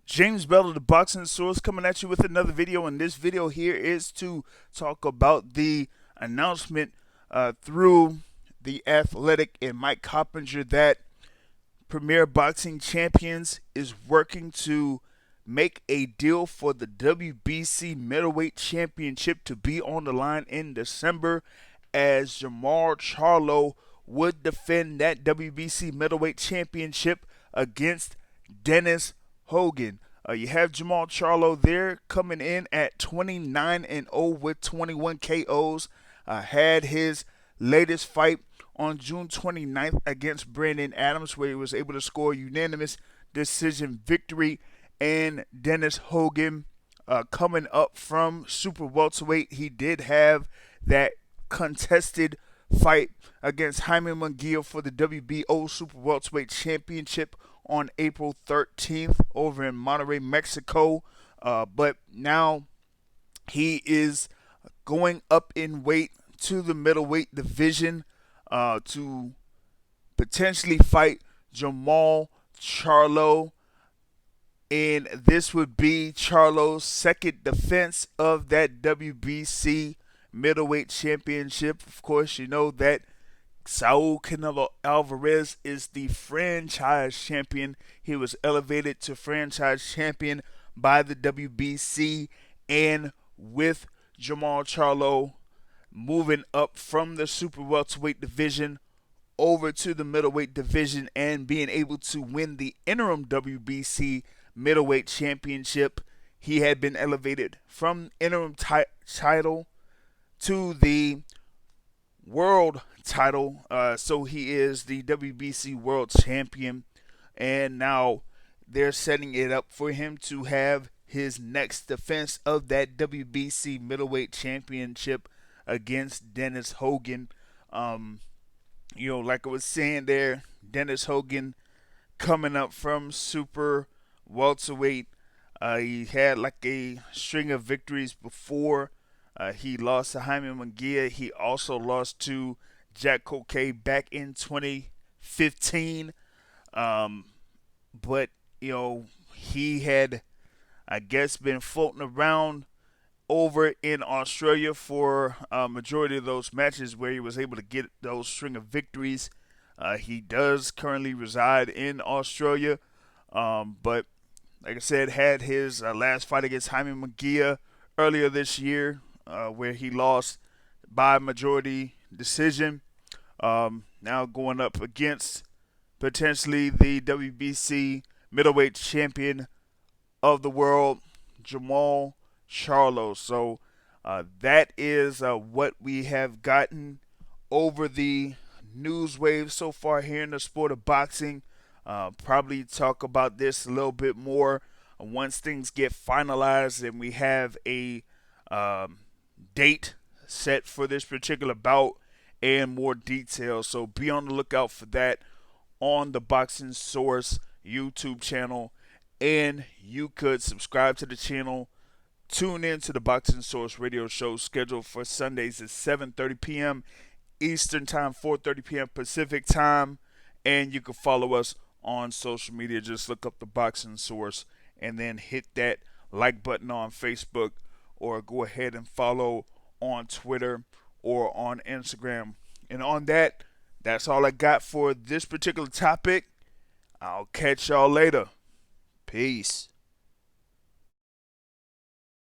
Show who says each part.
Speaker 1: James Bell of the Boxing Source coming at you with another video, and this video here is to talk about the announcement through The Athletic and Mike Coppinger that Premier Boxing Champions is working to make a deal for the WBC Middleweight Championship to be on the line in December, as Jermall Charlo would defend that WBC Middleweight Championship against Dennis Hogan. You have Jermall Charlo there coming in at 29-0 with 21 KOs. Had his latest fight on June 29th against Brandon Adams, where he was able to score a unanimous decision victory. And Dennis Hogan coming up from super welterweight. He did have that contested fight against Jaime Munguia for the WBO super welterweight championship on April 13th over in Monterrey, Mexico. But now he is going up in weight to the middleweight division to potentially fight Jermall Charlo. And this would be Charlo's second defense of that WBC middleweight championship. Of course, you know that Saul Canelo Alvarez is the franchise champion. He was elevated to franchise champion by the WBC, and with Jermall Charlo moving up from the super welterweight division over to the middleweight division and being able to win the interim WBC middleweight championship. He had been elevated from interim title to the world title, so he is the WBC world champion, and now they're setting it up for him to have his next defense of that WBC middleweight championship against Dennis Hogan. Like I was saying there, Dennis Hogan coming up from super welterweight. He had like a string of victories before. He lost to Jaime Munguia. He also lost to Jack Coquet back in 2015. But, he had, I guess, been floating around over in Australia for a majority of those matches where he was able to get those string of victories. He does currently reside in Australia. But, like I said, had his last fight against Jaime Munguia earlier this year, where he lost by majority decision. Now going up against potentially the WBC middleweight champion of the world, Jermall Charlo. So that is what we have gotten over the news wave so far here in the sport of boxing. Probably talk about this a little bit more once things get finalized and we have a date set for this particular bout and more details. So be on the lookout for that on the Boxing Source YouTube channel, and you could subscribe to the channel. Tune in to the Boxing Source radio show scheduled for Sundays at 7:30 p.m. Eastern Time, 4:30 p.m. Pacific Time, and you can follow us on social media. Just look up the Boxing Source and then hit that like button on Facebook, or go ahead and follow on Twitter or on Instagram. And on that, that's all I got for this particular topic. I'll catch y'all later. Peace.